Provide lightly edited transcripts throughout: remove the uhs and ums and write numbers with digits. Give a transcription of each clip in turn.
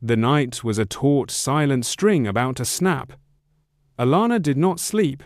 The night was a taut, silent string about to snap. Alana did not sleep.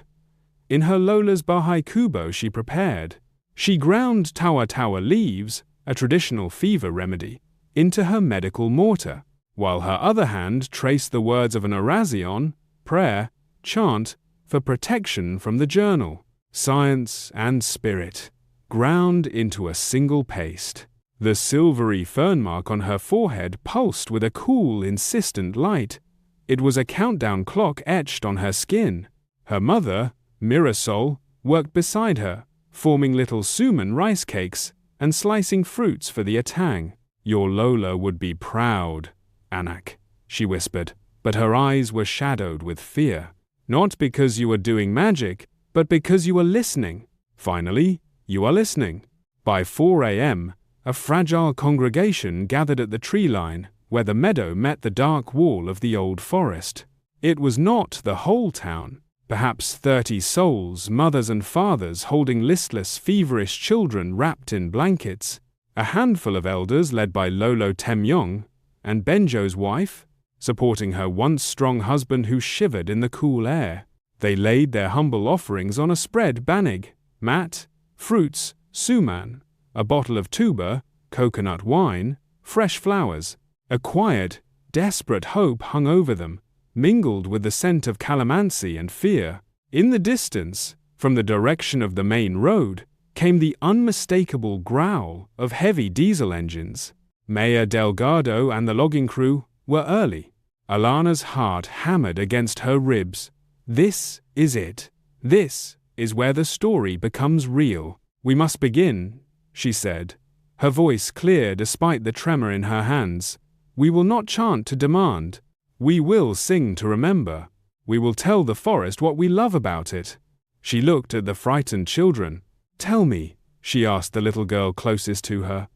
In her Lola's Bahai Kubo she prepared. She ground tawa leaves, a traditional fever remedy, into her medical mortar, while her other hand traced the words of an orazion, prayer, chant, for protection from the journal. Science and spirit, ground into a single paste. The silvery fern mark on her forehead pulsed with a cool, insistent light. It was a countdown clock etched on her skin. Her mother, Mirasol, worked beside her, forming little suman rice cakes and slicing fruits for the atang. Your Lola would be proud, Anak, she whispered, but her eyes were shadowed with fear. Not because you were doing magic, but because you were listening. Finally, you are listening. By 4 a.m., a fragile congregation gathered at the tree line, where the meadow met the dark wall of the old forest. It was not the whole town. Perhaps 30 souls, mothers and fathers holding listless, feverish children wrapped in blankets. A handful of elders led by Lolo Temyong, and Benjo's wife, supporting her once strong husband who shivered in the cool air. They laid their humble offerings on a spread banig, mat, fruits, suman, a bottle of tuba, coconut wine, fresh flowers. A quiet, desperate hope hung over them, mingled with the scent of calamansi and fear. In the distance, from the direction of the main road, came the unmistakable growl of heavy diesel engines. Mayor Delgado and the logging crew were early. Alana's heart hammered against her ribs. This is it. This is where the story becomes real. We must begin, she said, her voice clear despite the tremor in her hands. We will not chant to demand. We will sing to remember. We will tell the forest what we love about it. She looked at the frightened children. Tell me, she asked the little girl closest to her,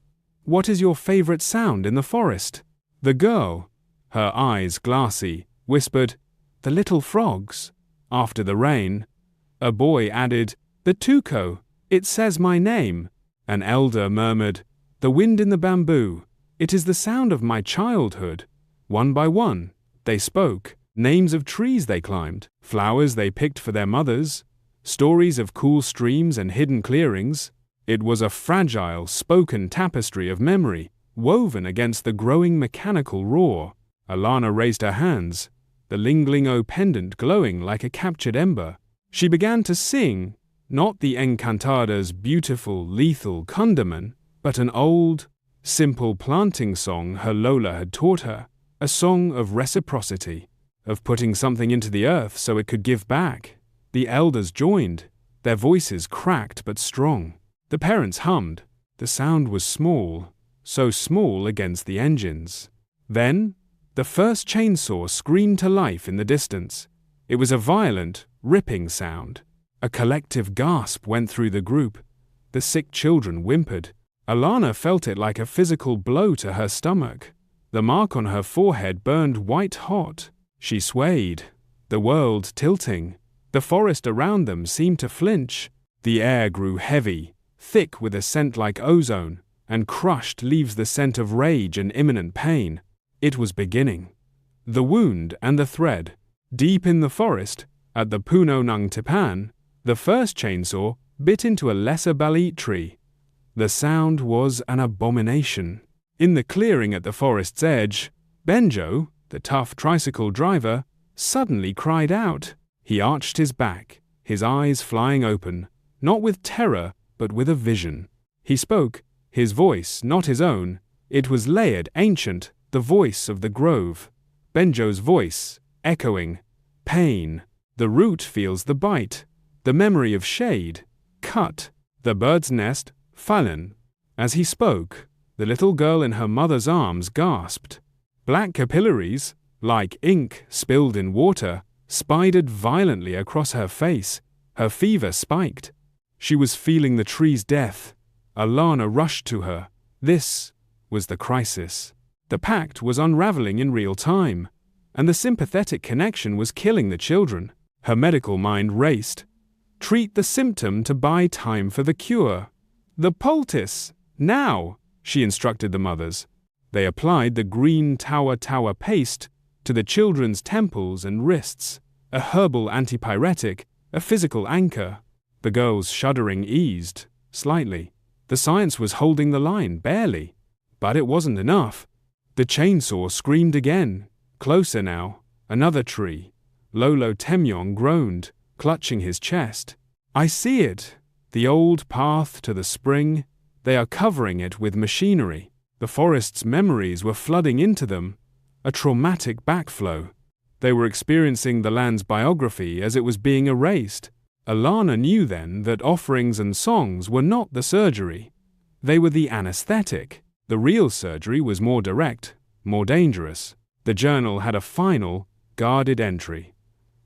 what is your favorite sound in the forest? The girl, her eyes glassy, whispered, the little frogs. After the rain, a boy added, the tuco, it says my name. An elder murmured, the wind in the bamboo, it is the sound of my childhood. One by one, they spoke, names of trees they climbed, flowers they picked for their mothers, stories of cool streams and hidden clearings. It was a fragile, spoken tapestry of memory, woven against the growing mechanical roar. Alana raised her hands, the Linglingo pendant glowing like a captured ember. She began to sing, not the Engkantada's beautiful, lethal kundaman, but an old, simple planting song her Lola had taught her, a song of reciprocity, of putting something into the earth so it could give back. The elders joined, their voices cracked but strong. The parents hummed. The sound was small, so small against the engines. Then, the first chainsaw screamed to life in the distance. It was a violent, ripping sound. A collective gasp went through the group. The sick children whimpered. Alana felt it like a physical blow to her stomach. The mark on her forehead burned white hot. She swayed, the world tilting. The forest around them seemed to flinch. The air grew heavy, thick with a scent like ozone, and crushed leaves the scent of rage and imminent pain. It was beginning. The wound and the thread. Deep in the forest, at the Puno Nang Tipan, the first chainsaw bit into a lesser balit tree. The sound was an abomination. In the clearing at the forest's edge, Benjo, the tough tricycle driver, suddenly cried out. He arched his back, his eyes flying open, not with terror, but with a vision. He spoke, his voice not his own. It was layered, ancient, the voice of the grove. Benjo's voice, echoing, pain. The root feels the bite, the memory of shade, cut, the bird's nest, fallen. As he spoke, the little girl in her mother's arms gasped. Black capillaries, like ink spilled in water, spidered violently across her face. Her fever spiked. She was feeling the tree's death. Alana rushed to her. This was the crisis. The pact was unraveling in real time, and the sympathetic connection was killing the children. Her medical mind raced. Treat the symptom to buy time for the cure. The poultice, now, she instructed the mothers. They applied the green tower paste to the children's temples and wrists, a herbal antipyretic, a physical anchor. The girl's shuddering eased, slightly. The science was holding the line, barely. But it wasn't enough. The chainsaw screamed again. Closer now. Another tree. Lolo Temyong groaned, clutching his chest. I see it. The old path to the spring. They are covering it with machinery. The forest's memories were flooding into them. A traumatic backflow. They were experiencing the land's biography as it was being erased. Alana knew then that offerings and songs were not the surgery. They were the anesthetic. The real surgery was more direct, more dangerous. The journal had a final, guarded entry.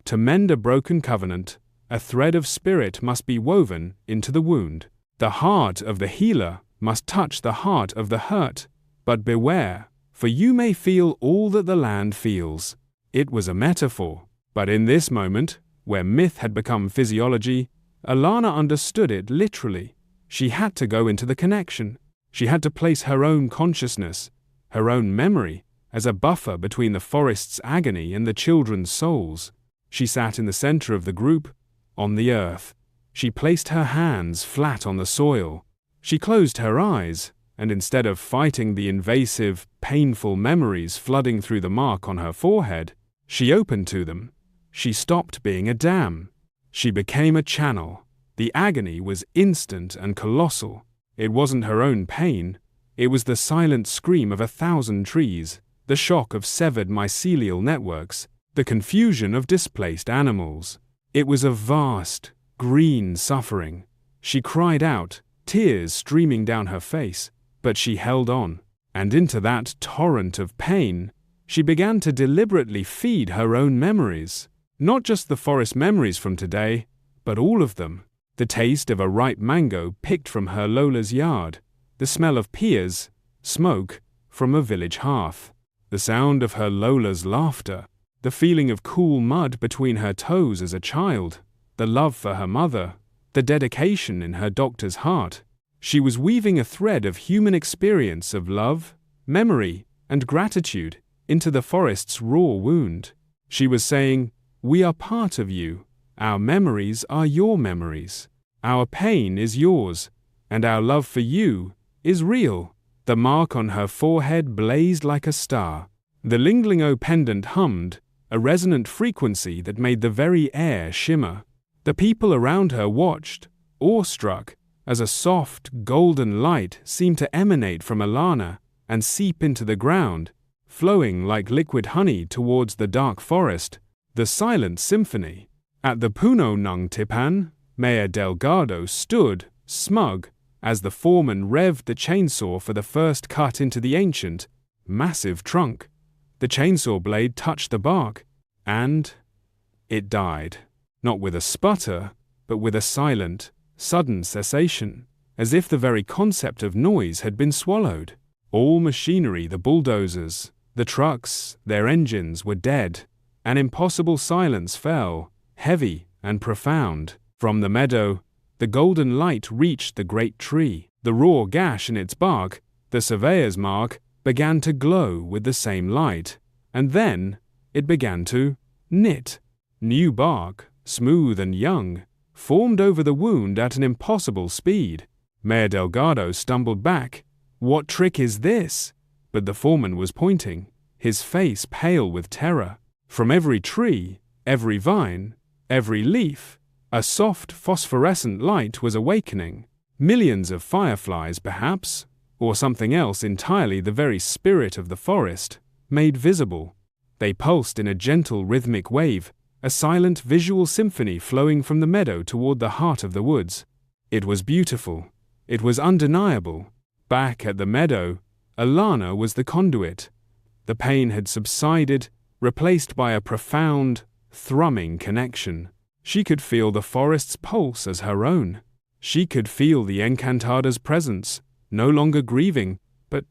To mend a broken covenant, a thread of spirit must be woven into the wound. The heart of the healer must touch the heart of the hurt. But beware, for you may feel all that the land feels. It was a metaphor, but in this moment, where myth had become physiology, Alana understood it literally. She had to go into the connection. She had to place her own consciousness, her own memory, as a buffer between the forest's agony and the children's souls. She sat in the center of the group, on the earth. She placed her hands flat on the soil. She closed her eyes, and instead of fighting the invasive, painful memories flooding through the mark on her forehead, she opened to them. She stopped being a dam. She became a channel. The agony was instant and colossal. It wasn't her own pain. It was the silent scream of 1,000 trees, the shock of severed mycelial networks, the confusion of displaced animals. It was a vast, green suffering. She cried out, tears streaming down her face, but she held on. And into that torrent of pain, she began to deliberately feed her own memories. Not just the forest memories from today, but all of them. The taste of a ripe mango picked from her Lola's yard, the smell of pears, smoke from a village hearth, the sound of her Lola's laughter, the feeling of cool mud between her toes as a child, the love for her mother, the dedication in her doctor's heart. She was weaving a thread of human experience of love, memory, and gratitude into the forest's raw wound. She was saying, "We are part of you. Our memories are your memories. Our pain is yours, and our love for you is real." The mark on her forehead blazed like a star. The Linglingo pendant hummed, a resonant frequency that made the very air shimmer. The people around her watched, awestruck, as a soft, golden light seemed to emanate from Alana and seep into the ground, flowing like liquid honey towards the dark forest, the silent symphony. At the Puno Nung Tipan, Mayor Delgado stood, smug, as the foreman revved the chainsaw for the first cut into the ancient, massive trunk. The chainsaw blade touched the bark, and it died. Not with a sputter, but with a silent, sudden cessation, as if the very concept of noise had been swallowed. All machinery, the bulldozers, the trucks, their engines were dead. An impossible silence fell, heavy and profound. From the meadow, the golden light reached the great tree. The raw gash in its bark, the surveyor's mark, began to glow with the same light, and then it began to knit. New bark, smooth and young, formed over the wound at an impossible speed. Mayor Delgado stumbled back. "What trick is this?" But the foreman was pointing, his face pale with terror. From every tree, every vine, every leaf, a soft phosphorescent light was awakening. Millions of fireflies, perhaps, or something else entirely, the very spirit of the forest, made visible. They pulsed in a gentle rhythmic wave, a silent visual symphony flowing from the meadow toward the heart of the woods. It was beautiful. It was undeniable. Back at the meadow, Alana was the conduit. The pain had subsided, replaced by a profound, thrumming connection. She could feel the forest's pulse as her own. She could feel the Engkantada's presence, no longer grieving, but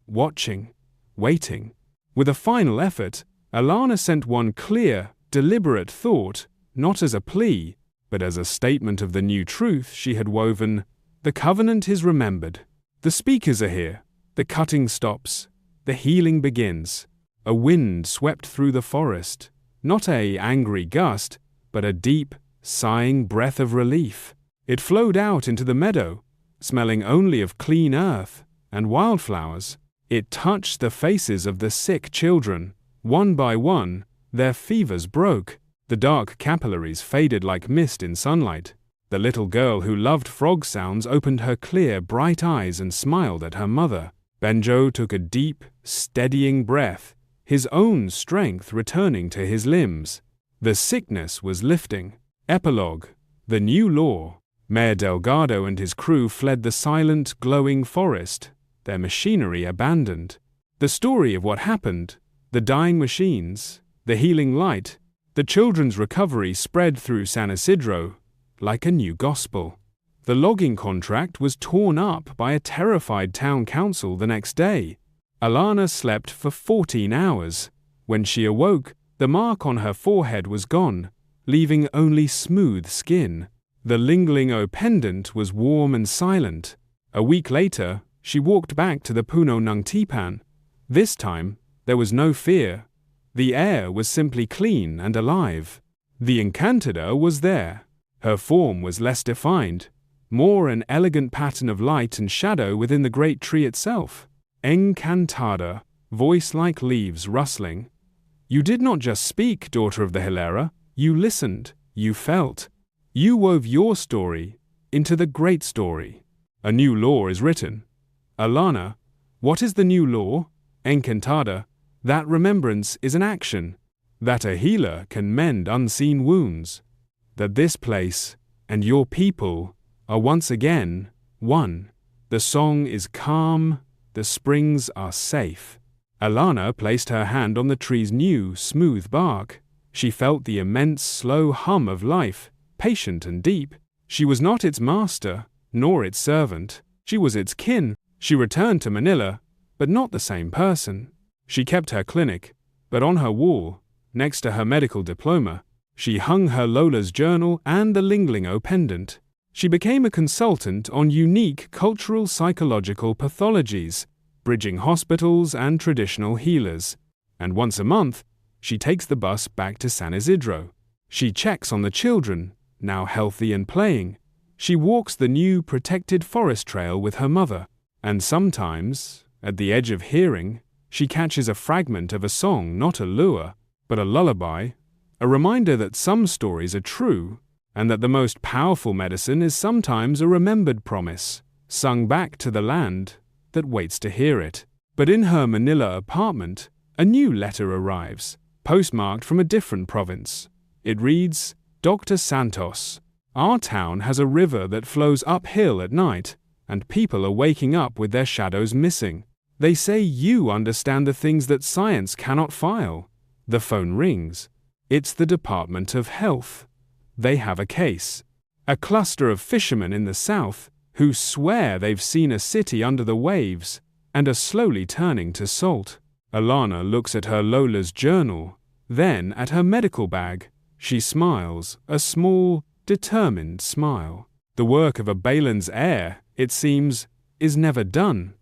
watching, waiting. With a final effort, Alana sent one clear, deliberate thought, not as a plea, but as a statement of the new truth she had woven. The covenant is remembered. The speakers are here. The cutting stops. the healing begins. A wind swept through the forest, not an angry gust, but a deep, sighing breath of relief. It flowed out into the meadow, smelling only of clean earth and wildflowers. It touched the faces of the sick children. One by one, their fevers broke. The dark capillaries faded like mist in sunlight. The little girl who loved frog sounds opened her clear, bright eyes and smiled at her mother. Benjo took a deep, steadying breath, his own strength returning to his limbs. The sickness was lifting. Epilogue. The new law. Mayor Delgado and his crew fled the silent, glowing forest, their machinery abandoned. The story of what happened, the dying machines, the healing light, the children's recovery spread through San Isidro like a new gospel. The logging contract was torn up by a terrified town council the next day. Alana slept for 14 hours. When she awoke, the mark on her forehead was gone, leaving only smooth skin. The Linglingo pendant was warm and silent. A week later, she walked back to the Puno Nung Tipan. This time, there was no fear. The air was simply clean and alive. The Engkantada was there. Her form was less defined, more an elegant pattern of light and shadow within the great tree itself. Engkantada, voice like leaves rustling. You did not just speak, daughter of the Hilera. You listened. You felt. You wove your story into the great story. A new law is written. Alana, what is the new law? Engkantada, that remembrance is an action, that a healer can mend unseen wounds, that this place and your people are once again one. The song is calm, the springs are safe. Alana placed her hand on the tree's new, smooth bark. She felt the immense, slow hum of life, patient and deep. She was not its master, nor its servant. She was its kin. She returned to Manila, but not the same person. She kept her clinic, but on her wall, next to her medical diploma, she hung her Lola's journal and the Linglingo pendant. She became a consultant on unique cultural psychological pathologies, bridging hospitals and traditional healers. And once a month, she takes the bus back to San Isidro. She checks on the children, now healthy and playing. She walks the new protected forest trail with her mother. And sometimes, at the edge of hearing, she catches a fragment of a song, not a lure, but a lullaby, a reminder that some stories are true, and that the most powerful medicine is sometimes a remembered promise, sung back to the land that waits to hear it. But in her Manila apartment, a new letter arrives, postmarked from a different province. It reads, Dr. Santos, our town has a river that flows uphill at night, and people are waking up with their shadows missing. They say you understand the things that science cannot file. The phone rings. It's the Department of Health. They have a case. A cluster of fishermen in the south who swear they've seen a city under the waves and are slowly turning to salt. Alana looks at her Lola's journal, then at her medical bag. She smiles, a small, determined smile. The work of a Balin's heir, it seems, is never done.